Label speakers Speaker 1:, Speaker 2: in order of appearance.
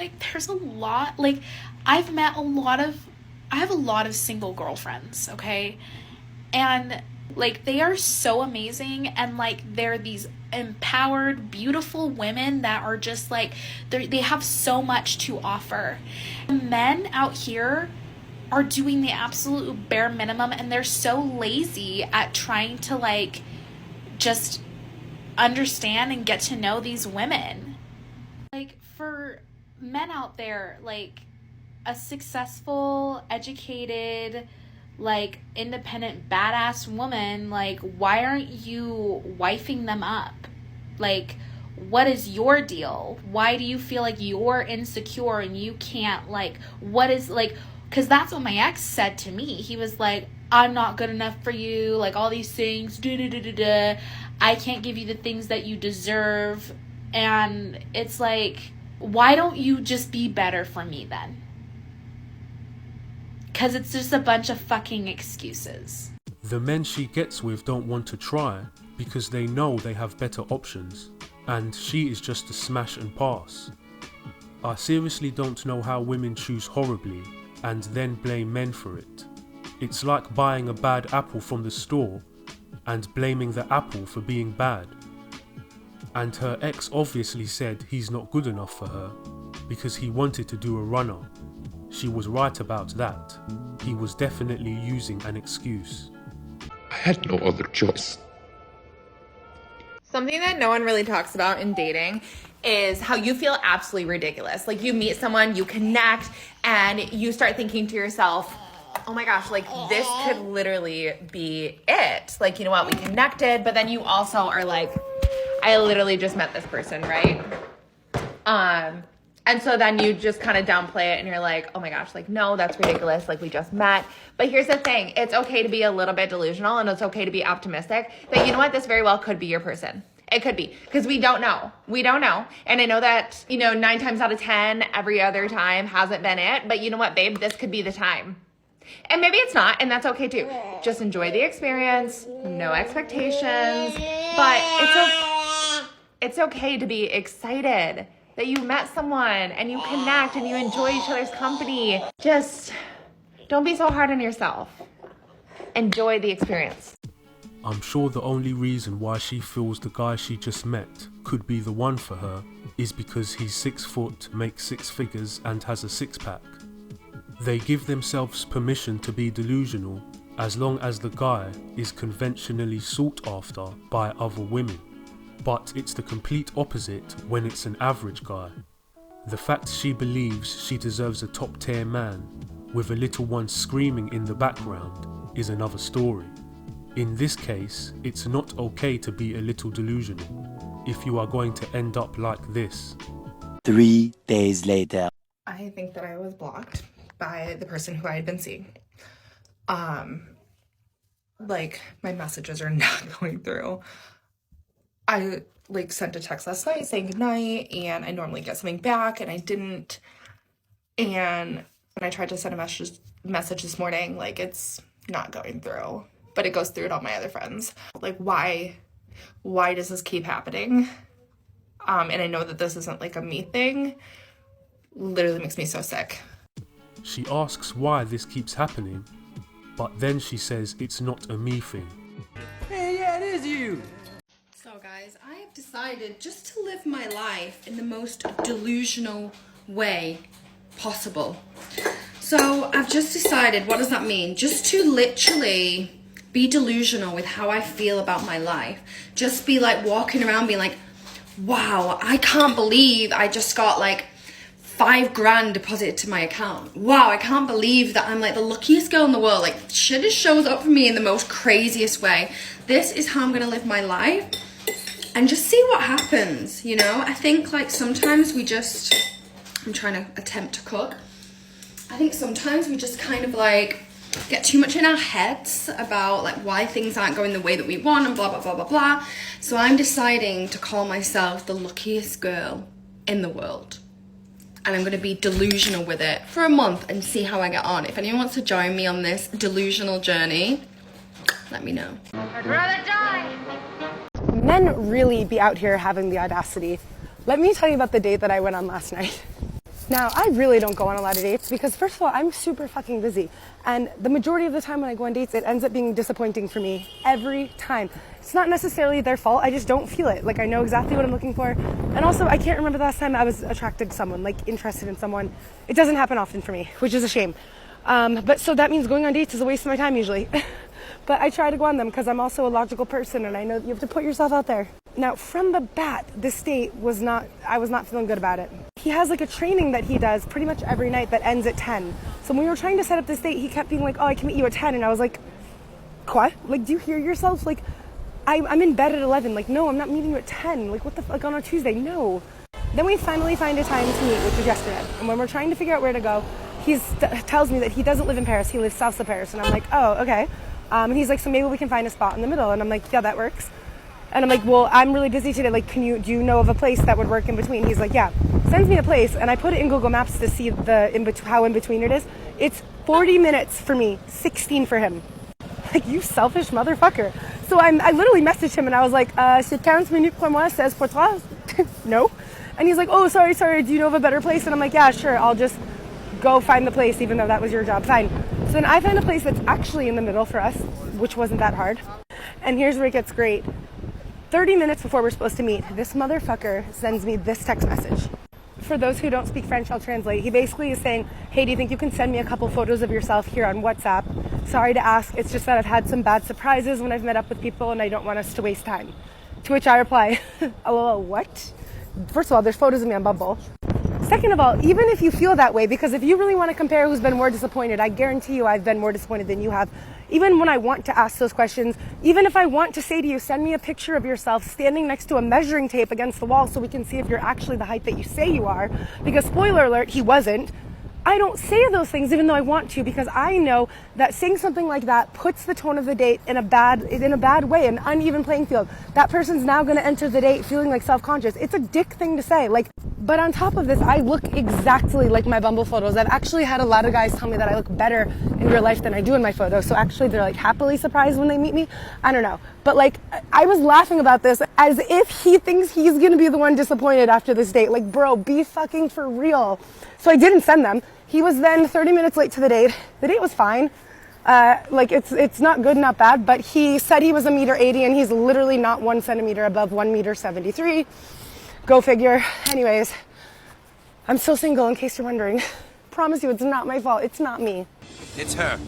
Speaker 1: like, there's a lot, like, I have a lot of single girlfriends, okay? And, like, they are so amazing, and, like, they're these empowered, beautiful women that are just, like, they have so much to offer. Men out here are doing the absolute bare minimum, and they're so lazy at trying to, like, just understand and get to know these women. Like, for men out there, like, a successful, educated, like, independent, badass woman, like, why aren't you wifing them up? Like, what is your deal? Why do you feel like you're insecure and you can't, like, what is, like, because that's what my ex said to me. He was like, I'm not good enough for you, like, all these things, da-da-da-da-da. I can't give you the things that you deserve. And it's like, why don't you just be better for me then? Because it's just a bunch of fucking excuses.
Speaker 2: The men she gets with don't want to try because they know they have better options, and she is just a smash and pass. I seriously don't know how women choose horribly and then blame men for it. It's like buying a bad apple from the store and blaming the apple for being bad. And her ex obviously said he's not good enough for her because he wanted to do a runner. She was right about that. He was definitely using an excuse.
Speaker 3: I had no other choice.
Speaker 4: Something that no one really talks about in dating is how you feel absolutely ridiculous. Like, you meet someone, you connect, and you start thinking to yourself, oh my gosh, like, this could literally be it. Like, you know what, we connected, but then you also are like, I literally just met this person, right? And so then you just kind of downplay it and you're like, oh my gosh, like, no, that's ridiculous. Like, we just met. But here's the thing. It's okay to be a little bit delusional, and it's okay to be optimistic that, you know what, this very well could be your person. It could be, because we don't know. We don't know. And I know that, 9 times out of 10, every other time hasn't been it. But you know what, babe, this could be the time. And maybe it's not, and that's okay too. Just enjoy the experience, no expectations. But it's okay to be excited that you met someone and you connect and you enjoy each other's company. Just don't be so hard on yourself. Enjoy the experience.
Speaker 2: I'm sure the only reason why she feels the guy she just met could be the one for her is because he's 6 foot, makes 6 figures, and has a six-pack. They give themselves permission to be delusional as long as the guy is conventionally sought after by other women. But it's the complete opposite when it's an average guy. The fact she believes she deserves a top-tier man with a little one screaming in the background is another story. In this case, it's not okay to be a little delusional if you are going to end up like this.
Speaker 5: 3 days later.
Speaker 4: I think that I was blocked by the person who I had been seeing. Like, my messages are not going through. I sent a text last night saying goodnight, and I normally get something back, and I didn't. And when I tried to send a message this morning, it's not going through, but it goes through to all my other friends. Like, why does this keep happening? And I know that this isn't a me thing. Literally makes me so sick.
Speaker 2: She asks why this keeps happening, but then she says it's not a me thing.
Speaker 6: Hey, yeah, it is you!
Speaker 7: So guys, I have decided just to live my life in the most delusional way possible. So I've just decided, what does that mean? Just to literally be delusional with how I feel about my life. Just be walking around being like, wow, I can't believe I just got $5,000 deposited to my account. Wow, I can't believe that I'm the luckiest girl in the world. Shit just shows up for me in the most craziest way. This is how I'm gonna live my life. And just see what happens, I think sometimes we just, I'm trying to attempt to cook. I think sometimes we just kind of get too much in our heads about why things aren't going the way that we want and blah, blah, blah, blah, blah. So I'm deciding to call myself the luckiest girl in the world. And I'm going to be delusional with it for a month and see how I get on. If anyone wants to join me on this delusional journey, let me know.
Speaker 8: I'd rather die.
Speaker 9: Men really be out here having the audacity. Let me tell you about the date that I went on last night.
Speaker 8: Now, I really don't go on a lot of dates because, first of all, I'm super fucking busy. And the majority of the time when I go on dates, it ends up being disappointing for me every time. It's not necessarily their fault. I just don't feel it. Like, I know exactly what I'm looking for. And also, I can't remember the last time I was attracted to someone, like interested in someone. It doesn't happen often for me, which is a shame. But so that means going on dates is a waste of my time usually. But I try to go on them because I'm also a logical person and I know that you have to put yourself out there. Now, from the bat, this date I was not feeling good about it. He has like a training that he does pretty much every night that ends at 10. So when we were trying to set up this date, he kept being like, oh, I can meet you at 10. And I was like, what? Like, do you hear yourself? Like, I'm in bed at 11. Like, no, I'm not meeting you at 10. Like, what the fuck, on a Tuesday? No. Then we finally find a time to meet, which was yesterday. And when we're trying to figure out where to go, he tells me that he doesn't live in Paris. He lives south of Paris. And I'm like, oh, okay. And he's like, so maybe we can find a spot in the middle. And I'm like, yeah, that works. And I'm like, well, I'm really busy today. Like, do you know of a place that would work in between? He's like, yeah. Sends me a place, and I put it in Google Maps to see how in between it is. It's 40 minutes for me, 16 for him. Like, you selfish motherfucker. So I literally messaged him, and I was like, c'est 15 minutes pour moi, 16 pour toi? No. And he's like, oh, sorry, do you know of a better place? And I'm like, yeah, sure, I'll just go find the place, even though that was your job. Fine. So then I found a place that's actually in the middle for us, which wasn't that hard. And here's where it gets great. 30 minutes before we're supposed to meet, this motherfucker sends me this text message. For those who don't speak French, I'll translate. He basically is saying, hey, do you think you can send me a couple photos of yourself here on WhatsApp? Sorry to ask, it's just that I've had some bad surprises when I've met up with people and I don't want us to waste time. To which I reply, lol, what? First of all, there's photos of me on Bumble. Second of all, even if you feel that way, because if you really want to compare who's been more disappointed, I guarantee you I've been more disappointed than you have. Even when I want to ask those questions, even if I want to say to you, send me a picture of yourself standing next to a measuring tape against the wall so we can see if you're actually the height that you say you are, because spoiler alert, he wasn't. I don't say those things even though I want to, because I know that saying something like that puts the tone of the date in a bad way, an uneven playing field. That person's now going to enter the date feeling like self-conscious. It's a dick thing to say. But on top of this, I look exactly like my Bumble photos. I've actually had a lot of guys tell me that I look better in real life than I do in my photos. So actually they're like happily surprised when they meet me. I don't know. But like, I was laughing about this as if he thinks he's going to be the one disappointed after this date. Like, bro, be fucking for real. So I didn't send them. He was then 30 minutes late to the date. The date was fine. It's not good, not bad, but he said he was 1.80 meters and he's literally not 1 centimeter above 1.73 meters. Go figure. Anyways, I'm still single in case you're wondering. Promise you, it's not my fault. It's not me.
Speaker 6: It's her.